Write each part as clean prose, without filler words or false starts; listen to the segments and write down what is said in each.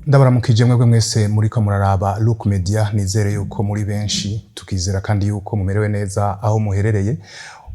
Ndabaramukije mwebwe mwese muriko muraraba Look Media, nizere yuko muri benshi, tukizera kandi yuko mumerewe neza aho muherereye.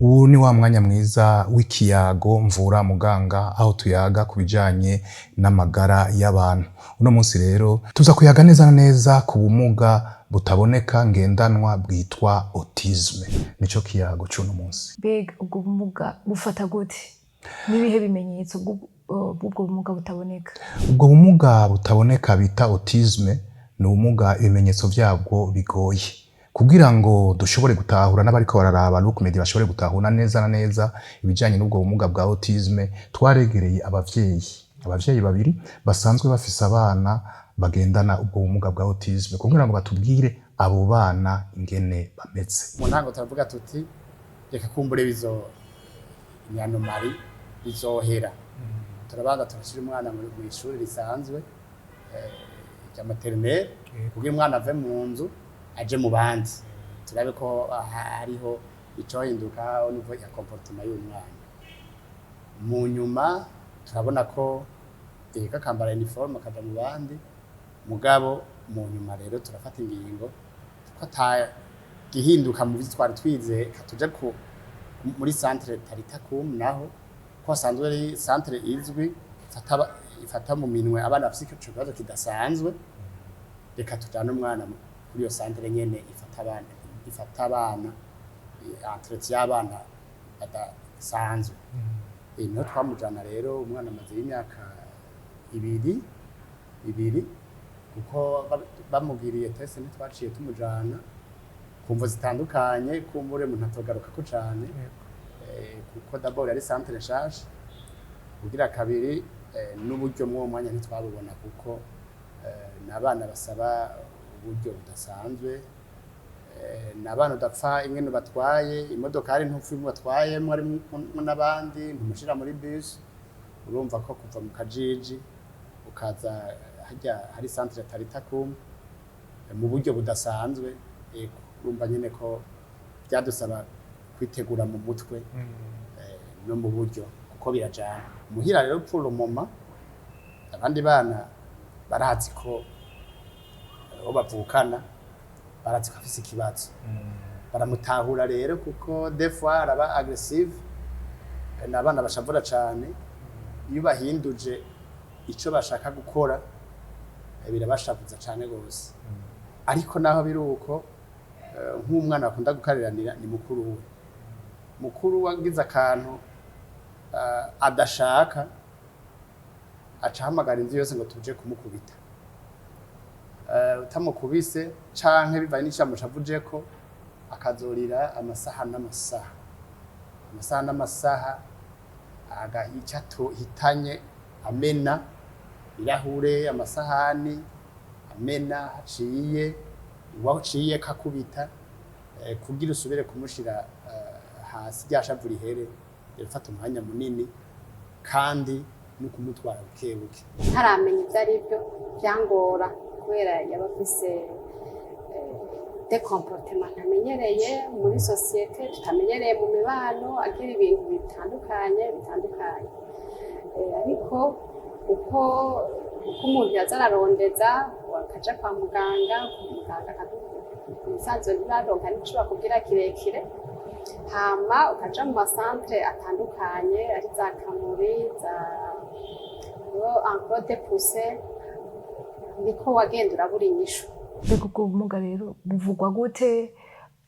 Ubu ni wa mwanya mwiza w'ikiyago mvura muganga, aho tuyaga kubijanye n'amagara y'abantu. Uno munsi rero tuza kuyaga neza na neza ku bumuga butaboneka ngendanwa bwitwa autisme. Nico kiyago c'uno munsi. Mbega ubwo bumuga bufata gute? Nibihe bimenyetso bw'ubwo bumuga butaboneka? Ubwo bumuga butaboneka bita autisme ni ubumuga ibimenyetso vyabwo bigoye. Kugira ngo dushobore gutahura n'abariko bararaba Look Media bashobore gutahura neza na neza ibijanye n'ubwo bumuga bwa autisme, twaregereye abavyeyi babiri basanzwe bafise abana bagendana ubwo bumuga bwa autisme, kugira ngo batubwire abo bana ingene bameze. Mu ntango turavuga tuti reka kumbure imyanomari bizohera. Turabanza turashira umwana mu ishuri risanzwe rya maternelle, kugira umwana ave mu nzu aje mu bandi, turabe ko hariho icohinduka au niveau ya comportement y'umwana. Mu nyuma turabona ko kakambara uniforme akaja mu bandi, mugabo mu nyuma rero turafata ingingo ko gihinduka mu twari twize katuja muri centre Taritakum, naho ko asanzwe ari centre izwi ifata mu minwe abana bafite ico kibazo kidasanzwe. Reka tujane umwana kuri iyo centre nyene ifata abana entretien y'abana badasanzwe. Niho twamujana rero, umwana amaze y'imyaka ibiri kuko bamugiriye test ntitwaciye tumujana kumvo zitandukanye, kumbure umuntu atogaruka ko cane kuko d'abord ari centre nshasha, kugira kabiri n'uburyo mw'uwo mwanya ntitwabubona kuko n'abana basaba uburyo budasanzwe, n'abana udapfa ingene batwaye imodokari, ntupfa batwaye mwari n'abandi ntumushira muri bus. Urumva ko kuva mu Kajiji ukaza hari centre Taritakum mu buryo budasanzwe, urumva nyene ko byadusaba kwitegura mu mutwe no mu buryo kuko birajana. Muhira rero pour le moment abandi bana barazi ko aho bavukana, barazi ko afise ikibazo, baramutahura rero kuko des fois araba aggressive, n'abana bashavura cane. Iyo bahinduje ico bashaka gukora birabashavuza cane gose, ariko naho biruko nk'umwana akunda gukariranira ni mukuru wagize akantu adashaka acahamagara inzu yose ngo tuje kumukubita. Utamukubise canke bivanye n'icyamushavujeko akazorira amasaha n'amasaha agahica hitanye amena irahure, amasahani amena haciye, waciye kakubita, kugira usubire kumushira hasi ryashavu rihere rifata umwanya munini kandi no kumutwara bukebuke. Ntaramenya ivyo ari byo byangora kubera yaba afise des comportements ntamenyereye muri societe, tutamenyereye mu mibano, agira ibintu bitandukanye ariko uko umuntu yaza ararondeza akaja kwa muganga umusanzu ntibaronka n'ico bakubwira kirekire, hama ukaja mu masantre atandukanye ari za Kamuri, za Enclos de Pousse, niko wagenda urabura inyishu. Mbega ubwo bumuga rero buvugwa gute?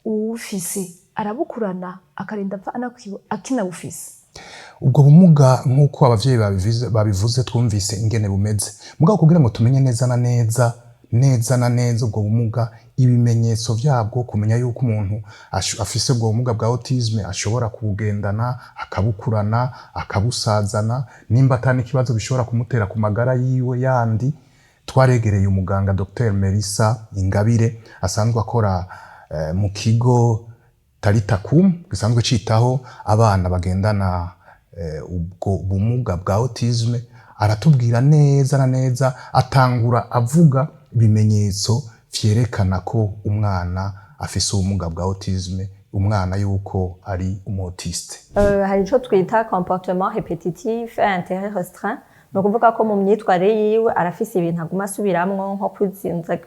Uwufise arabukurana akarinda apfa akinabufise? Ubwo bumuga nk'uko abavyeyi babivuze twumvise ingene bumeze, mugabo kugira ngo tumenye neza na neza ubwo bumuga, ibimenyetso vyabwo, kumenya yuko umuntu afise ubwo bumuga bwa autisme ashobora kubugendana, akabukurana, akabusazana, nimba atani ikibazo bishobora kumutera ku magara yiwe yandi. Twaregereye umuganga Dr Melissa Ingabire asanzwe akora mu kigo Taritakum gisanzwe citaho abana bagendana ubwo bumuga bwa autisme. Aratubwira neza na neza, atangura avuga ibimenyetso vyerekana ko umwana afise ubumuga bwa autisme umwana yuko ari umutiste? Hari ico twita comportement répétitif et intérêt restreint, ni ukuvuga ko mu myitwarire yiwe arafise ibintu aguma asubiramwo nko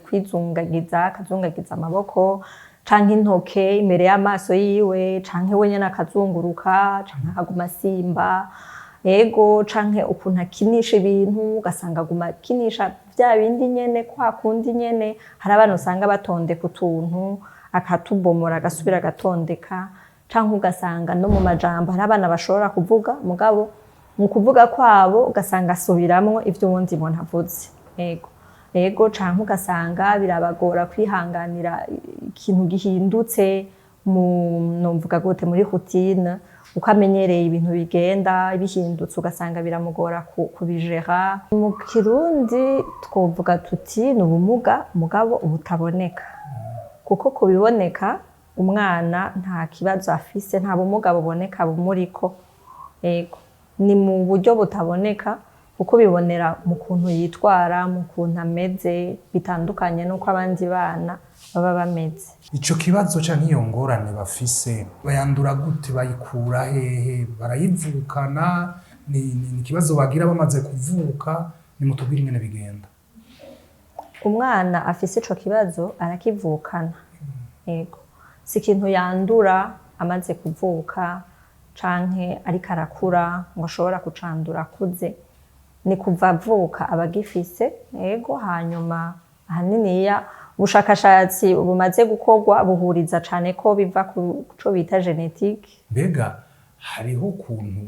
kwizungagiza, akazungagiza amaboko canke intoke imbere y'amaso yiwe, canke we nyene akazunguruka, canke akaguma asimba, ego canke ukuntu akinisha ibintu ugasanga aguma akinisha vya bindi nyene kwa kundi nyene. Hari abantu usanga batondeka utuntu akatubomora agasubira agatondeka, canke ugasanga no mu majambo hari abana bashobora kuvuga mugabo mu kuvuga kwabo ugasanga asubiramwo ivyo uwundi muntu avuze. Ego canke ugasanga birabagora kwihanganira ikintu gihindutse nomvuga gute muri routine, uko amenyereye ibintu bigenda bihindutse ugasanga biramugora kubijera. Mu Kirundi twovuga tuti ni ubumuga mugabo butaboneka, kuko kubiboneka umwana nta kibazo afise, nta bumuga buboneka bumuriko. Ni mu buryo butaboneka kuko bibonera mu kuntu yitwara, mu kuntu ameze, bitandukanye nuko abandi bana baba bameze. Ico kibazo canke iyo ngorane bafise bayandura gute, bayikura hehe, barayivukana, ni ikibazo bagira bamaze kuvuka? Nimutubwire ingene bigenda. Umwana afise ico kibazo arakivukana, si ikintu yandura amaze kuvuka canke ariko arakura ngo ashobora kucandura akuze. Ni kuva avuka abagifise. Hanyuma ahaniniya ubushakashatsi bumaze gukorwa buhuriza cane ko biva ku co bita genetique. Mbega hariho ukuntu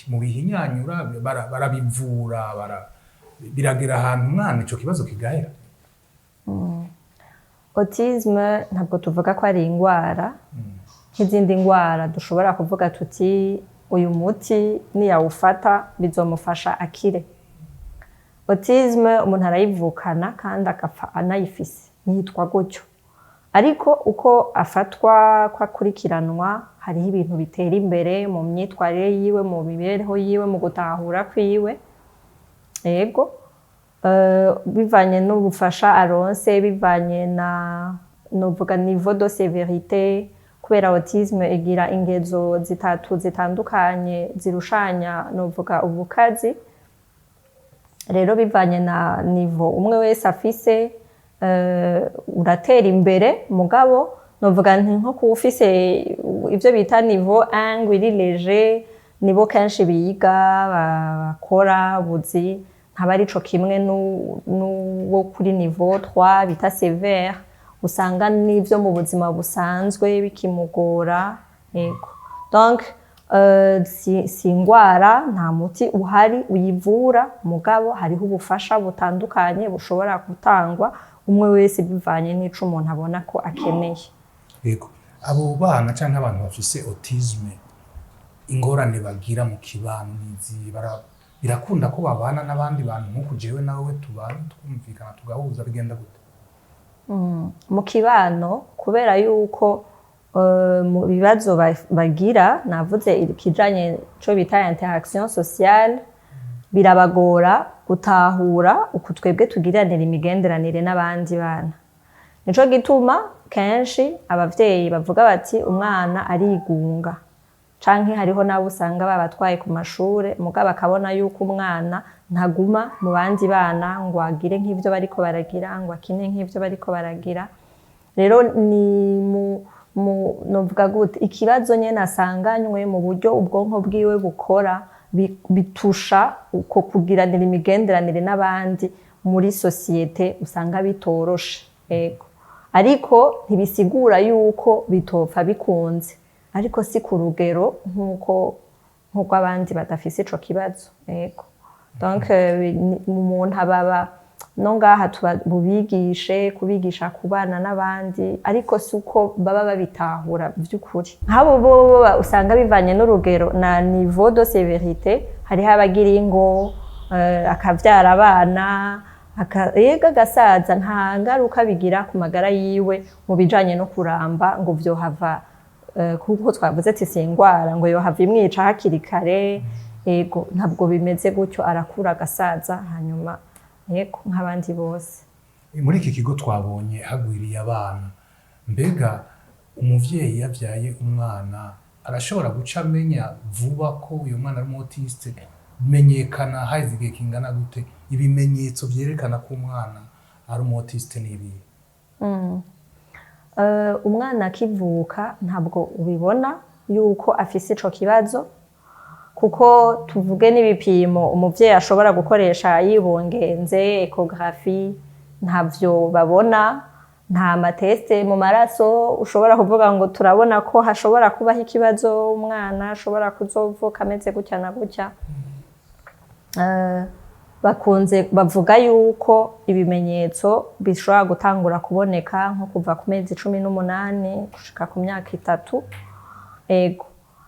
mu bihinyanyura barabivura, biragera ahantu umwana ico kibazo kigahera? Autisme ntabwo tuvuga ko ari ingwara nk'izindi ngwara dushobora kuvuga tuti uyu muti niyawufata bizomufasha akire. Autisme umuntu arayivukana kandi akapfa anayifise, yitwa gutyo. Ariko uko afatwa, ko akurikiranwa, hariho ibintu bitera imbere mu myitwarire yiwe, mu mibereho yiwe, mu gutahura kwiwe. Bivanye n'ubufasha aronse, bivanye na novuga niveau de sévérité, kubera autisme igira ingezo zitatu zitandukanye zirushanya novuga ubukazi. Rero bivanye na niveau umwe wese afise uratera imbere, mugabo novuga nko kuwufise ivyo bita niveau 1 iri léger, nibo kenshi biga bakora buzi, ntaba arico kimwe n'uwo kuri niveau 3 bita sévère, usanga n'ivyo mu buzima busanzwe bikimugora. Donc si ingwara, nta muti uhari uyivura, mugabo hariho ubufasha butandukanye bushobora gutangwa umwe wese bivanye n'ico umuntu abona ko akeneye. Abo bana canke abantu bafise autisme ingorane bagira mu kibano nizi, birakunda ko babana n'abandi bantu nk'uko jewe nawe tubana twumvikana tugahuza, bigenda gute? Mu kibano kubera yuko mu bibazo bagira, navuze ikijanye co bita interaction sociale, birabagora gutahura uko twebwe tugiranira imigenderanire n'abandi bana. Nico gituma kenshi abavyeyi bavuga bati umwana arigunga, canke hariho nabo usanga babatwaye ku mashure mugabo akabona yuko umwana ntaguma mu bandi bana ngo agire nk'ivyo bariko baragira, ngo akine nk'ivyo bariko baragira. Rero ni novuga gute, ikibazo nyene asanganywe mu buryo ubwonko bwiwe bukora bitusha uko kugiranira imigenderanire n'abandi muri societe, usanga bitoroshe. Ariko ntibisigura yuko bitopfa bikunze, ariko si ku rugero nk'uko abandi badafise ico kibazo. Donc umuntu ababa no ngaha bubigishe kubigisha kubana n'abandi, ariko si uko baba babitahura by'ukuri. Nk'abo bo usanga bivanye n'urugero na niveau de sévérité, hariho abagira ingo akavyara abana agasaza, nta ngaruka bigira ku magara yiwe mu bijanye no kuramba ngo vyohava, kuko twavuze ati si ingwara ngo yohava imwica hakiri kare. Ntabwo bimeze gutyo, arakura agasaza hanyuma nk'abandi bose. Muri iki kigo twabonye hagwiriye abana, mbega umuvyeyi yavyaye umwana arashobora guca amenya vuba ko uyu mwana ari umutiste, menyekana haheze igihe kingana gute, ibimenyetso vyerekana ko umwana ari umutiste n'ibihe? Umwana akivuka ntabwo ubibona yuko afise ico kibazo, kuko tuvuge n'ibipimo umuvyeyi ashobora gukoresha yibungenze ecography ntavyo babona, nta mateste mu maraso ushobora kuvuga ngo turabona ko hashobora kubaho ikibazo, umwana ashobora kuzovuka ameze gutya na gutya. Bavuga yuko ibimenyetso bishobora gutangura kuboneka nko kuva ku mezi 18 gushika ku myaka 3. Ego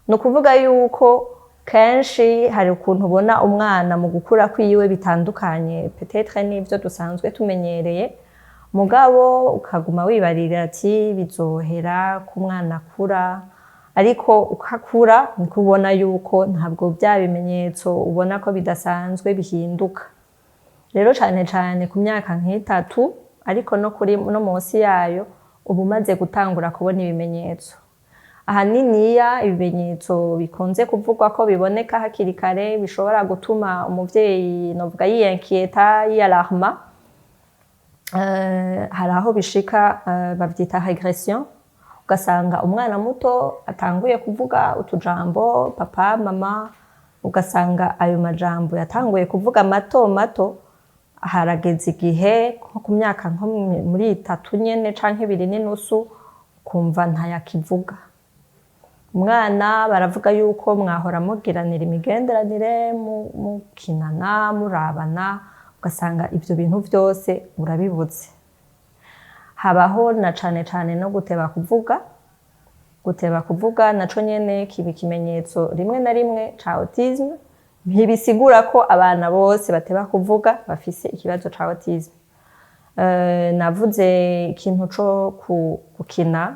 ni ukuvuga yuko kenshi hari ukuntu ubona umwana mu gukura kwiwe bitandukanye peut-être n'ivyo dusanzwe tumenyereye, mugabo ukaguma wibarira ati bizohera ku mwana akura, ariko ukakura niko ubona yuko ntabwo bya bimenyetso ubona ko bidasanzwe bihinduka. Rero cyane cyane ku myaka nk'itatu, ariko no munsi yayo uba umaze gutangura kubona ibimenyetso. Ahaniniya ibimenyetso bikunze kuvugwa ko biboneka hakiri kare bishobora gutuma umuvyeyi novuga yiyenkieta, yialarma. Hari aho bishika bavyita regression, ugasanga umwana muto atanguye kuvuga utujambo papa mama, ugasanga ayo majambo yatanguye kuvuga mato mato, harageze igihe nko ku myaka nko muri 3 nyene canke 2.5 kumva ntayakivuga. Umwana baravuga yuko mwahora mugiranira imigenderanire, mukinana, murabana, ugasanga ivyo bintu vyose urabibuze. Habaho na cane cane no guteba kuvuga naco nyene kiba ikimenyetso rimwe na rimwe ca autisme, ntibisigura ko abana bose bateba kuvuga bafise ikibazo ca autisme. Navuze ikintu co gukina,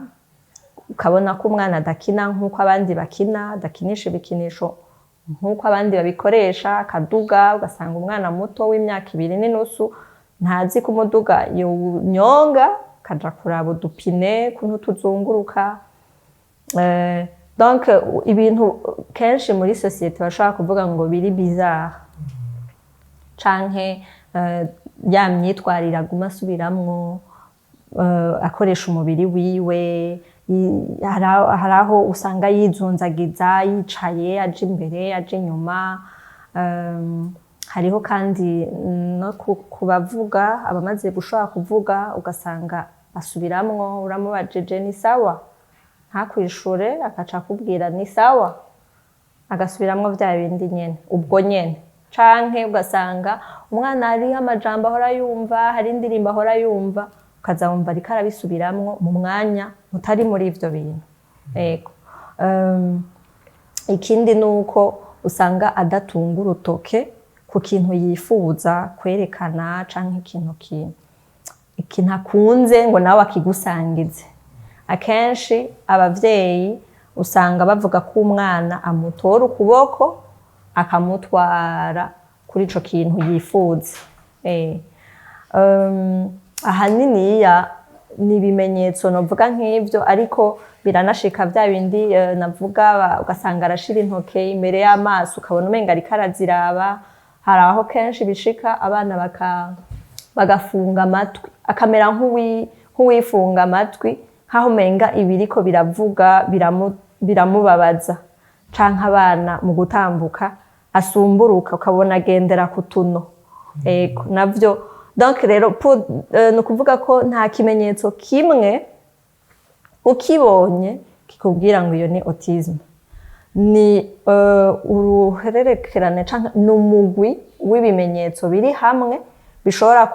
ukabona ko umwana adakina nk'uko abandi bakina, adakinisha ibikinisho nk'uko abandi babikoresha, akaduga, ugasanga umwana muto w'imyaka 2.5 ntazi ko umuduga yonyonga, kaja kuraba udupine kuntu tuzunguruka. Donc ibintu kenshi muri societe bashaka kuvuga ngo biri bizarre, canke ya myitwarire aguma asubiramwo, akoresha umubiri wiwe, hari aho usanga yizunzagiza, yicaye, aje imbere, aje inyuma. Hariho kandi no kubavuga, abamaze gushobora kuvuga ugasanga asubiramwo, uramubajije ni sawa, ntakwishure akaca akubwira ni sawa, agasubiramwo vya bindi nyene ubwo nyene. Canke ugasanga umwana hari amajambo ahora yumva, hari indirimbo ahora yumva, ukazamumva ariko arabisubiramwo mu mwanya mutari muri ivyo bintu. Ego ikindi nuko usanga adatunga urutoke ku kintu yifuza kwerekana, canke ikintu akunze ngo nawe akigusangize. Akenshi abavyeyi usanga bavuga ko umwana amutora ukuboko akamutwara kuri ico kintu yifuza. Ahaniniya ni ibimenyetso novuga nk'ivyo, ariko biranashika vya bindi navuga, ugasanga arashira intoke imbere y'amaso ukabona umenga ariko araziraba. Hari aho kenshi bishika abana bagafunga amatwi, akamera nk'uwifunga amatwi, nkaho umenga ibiriko biravuga biramubabaza. Canke abana mu gutambuka asumburuka ukabona agendera ku tuno. Ego navyo donc rero ni ukuvuga ko nta kimenyetso kimwe ukibonye kikubwira ngo iyo ni autisme. Ni uruhererekerane canke n'umugwi w'ibimenyetso biri hamwe bishobora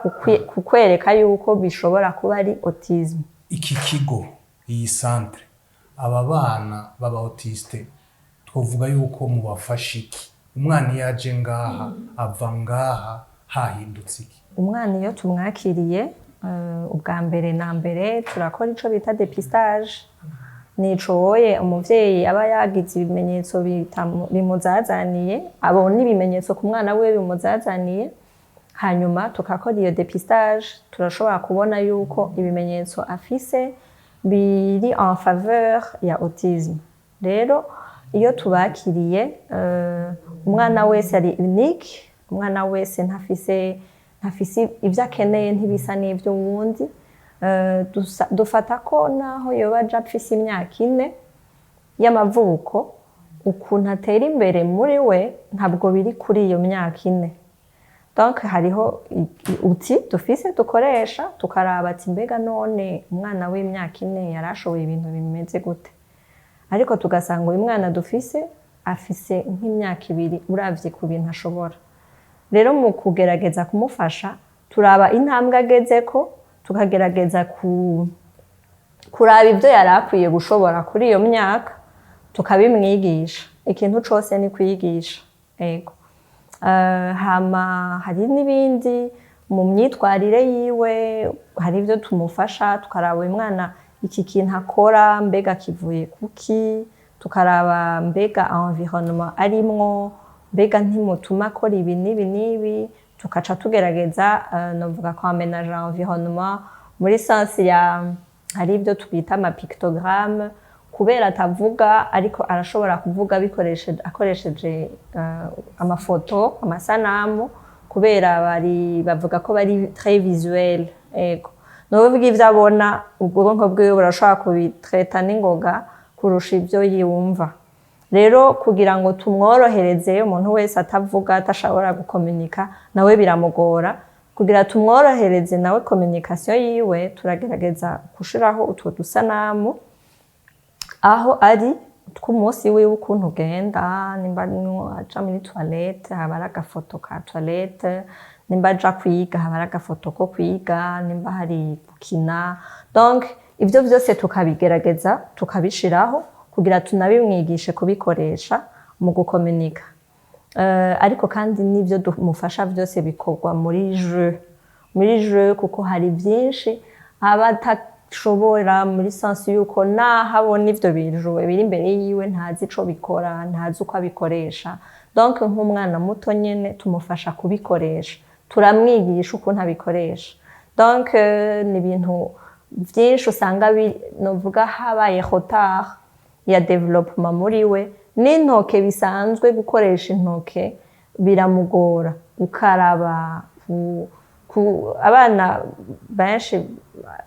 kukwereka yuko bishobora kuba ari autisme. Iki kigo, iyi centre, aba bana baba autiste twovuga yuko mubafasha iki? Umwana yaje ngaha ava ngaha hahindutse iki? Umwana iyo tumwakiriye ubwa mbere na mbere turakora ico bita dépistage. Nicoye umuvyeyi aba yagize ibimenyetso bimuzazaniye, abona ibimenyetso ku mwana we bimuzazaniye, hanyuma tukakora iyo dépistage. Turashobora kubona yuko ibimenyetso afise biri en faveur ya autisme. Rero iyo tubakiriye umwana wese ari unique, umwana wese ntafise ibyo akeneye ntibisa n'ibyo wundi. Dufata ko naho yoba aja afise imyaka 4 y'amavuko, ukuntu atera imbere muri we ntabwo biri kuri iyo myaka 4. Donc hariho uti dufise dukoresha tukaraba ati mbega none umwana w'imyaka 4 yarashoboye ibintu bimeze gute, ariko tugasanga uyu mwana dufise afise nk'imyaka 2 uravye ku bintu ashobora. Rero mu kugerageza kumufasha turaba intambwe agezeko, tukagerageza kuraba ibyo yari akwiye gushobora kuri iyo myaka, tukabimwigisha. Ikintu cose ni kwigisha. Ego. Hama hari n'ibindi mu myitwarire yiwe, hari ibyo tumufasha tukaraba uyu mwana iki kintu akora mbega kivuye kuki, tukaraba mbega environnement arimwo, mbega ntimutuma akora ibi n'ibi, tukaca tugerageza novuga ko aménager environnement muri sens ya hari ibyo twita ama pictogramme, kubera atavuga ariko arashobora kuvuga akoresheje amafoto, amasanamu, kubera bavuga ko bari très visuel. Ego. Novuga ivyo abona ubwonko bwiwe burashobora kubitreta n'ingoga kurusha ibyo yumva. Rero kugira ngo tumworohereze umuntu wese atavuga atashobora gukomunika nawe biramugora, kugira tumworohereze nawe communication yiwe turagerageza gushiraho utwo dusanamu aho ari tw'umunsi wiwe ukuntu ugenda, nimba aja muri toilette haba ari agafoto ka toilette, nimba aja kwiga haba ari agafoto ko kwiga, nimba hari gukina. Donc ivyo vyose tukabigerageza tukabishiraho kugira tunabimwigishe kubikoresha mu gukomunika. Ariko kandi n'ivyo dumufasha vyose bikorwa muri jeu kuko hari byinshi aba atashobora muri sensi yuko nahabona ivyo bijuwe biri imbere yiwe ntazi ico bikora, ntazi uko abikoresha. Donc nk'umwana muto nyene tumufasha kubikoresha, turamwigisha ukuntu abikoresha. Donc ni ibintu byinshi usanga novuga habaye retard ya development muri we, n'intoke bisanzwe gukoresha intoke biramugora, gukaraba. Abana benshi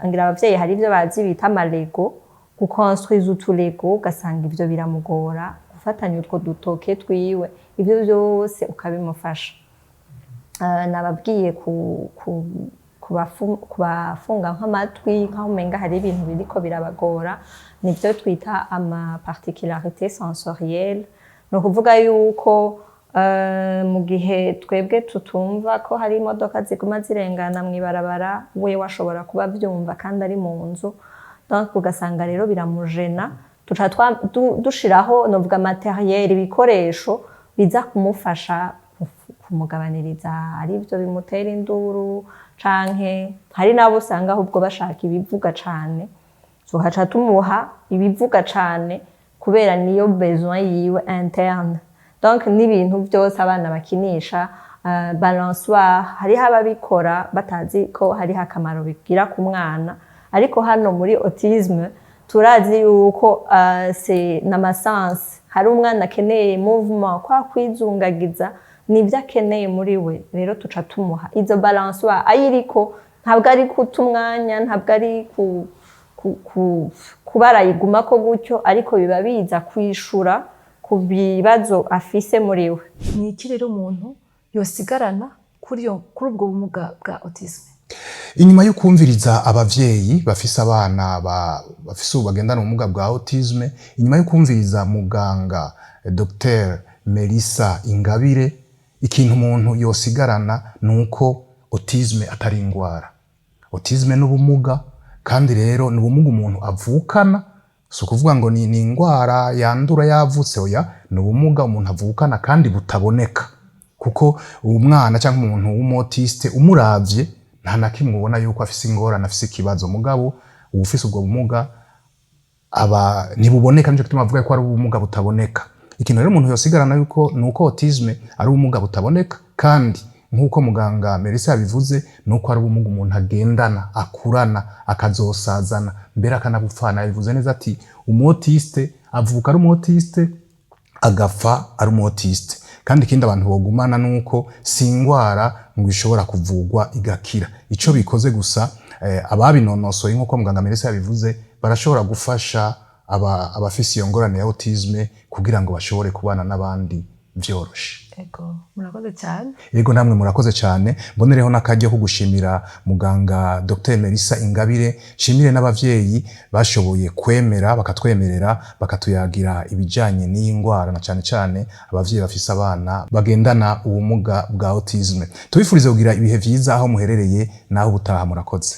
ngira abavyeyi hari ivyo bazi bita amalego, gukonstruiza utulego ugasanga ivyo biramugora, gufatanya utwo dutoke twiwe, ivyo byose ukabimufasha. Nababwiye kubafunga nk'amatwi nkaho umenga hari ibintu biriko birabagora, nivyo twita ama particularité sensorielle. No kuvuga yuko mu gihe twebwe tutumva ko hari imodoka ziguma zirengana mw'ibarabara, we washobora kuba vyumva kandi ari mu nzu. Donc ugasanga rero biramujena, tuca dushiraho novuga materiel, ibikoresho biza kumufasha kumugabaniriza ari byo bimutera induru, canke hari nabo usanga ahubwo bashaka ibivuga cane, tugaca tumuha ibivuga cane kubera niyo besoin yiwe interne. Donc n'ibintu byose abana bakinisha, balançoire hariho ababikora batazi ko hariho akamaro bigira ku mwana, ariko hano muri autisme turazi yuko c'est n'amasense, hari umwana akeneye mouvement, kwa kwizungagiza nibyo akeneye muri we. Rero tuca tumuha izo balançoire ayiriko, ntabwo ari kuta umwanya, ntabwo ari kubarayiguma ko gutyo, ariko biba biza kwishura ku bibazo afise muri we. Ni iki rero umuntu yosigarana kuri ubwo bumuga bwa autisme? Inyuma yo kumviriza abavyeyi bafise abana bafise ubagendana ubumuga bwa autisme, inyuma yo kumviriza muganga Dr Melissa Ingabire, ikintu umuntu yosigarana nuko autisme atari ingwara. Autisme n'ubumuga, kandi rero n'ubumuga umuntu avukana, so kuvuga ngo ni ingwara yandura yavutse, oya, n'ubumuga umuntu avukana kandi butaboneka. Kuko umwana cyangwa umuntu w'umutiste umuravye nta nakimwe ubona yuko afise ingorane, afise ikibazo. Mugabo ufise ubwo bumuga aba nibuboneka, nico gituma avuga ko ari ubumuga butaboneka. Ikintu rero umuntu yosigarana yuko nuko autisme ari ubumuga butaboneka, kandi nk'uko muganga Melissa yabivuze nuko ari ubumuga umuntu agendana akurana akazosazana mbere akanabupfana. Yabivuze neza ati umutiste avuka ari umutiste agapfa ari umutiste, kandi ikindi abantu bogumana nuko si ingwara ngo ishobora kuvugwa igakira. Ico bikoze gusa ababinonosoye nk'uko muganga Melissa yabivuze barashobora gufasha abafise iyo ngorane ya autisme kugira ngo bashobore kubana n'abandi vyoroshe. Ego, murakoze cyane. Yego namwe murakoze cyane. Mbonereho n'akaryo ko gushimira muganga Dr Melissa Ingabire, shimire n'abavyeyi bashoboye kwemera bakatwemerera bakatuyagira ibijanye n'iyi ngwara, na cyane cyane abavyeyi bafise abana bagendana ubumuga bwa autisme. Tubifurize kugira ibihe vyiza aho muherereye naho butaha. Murakoze.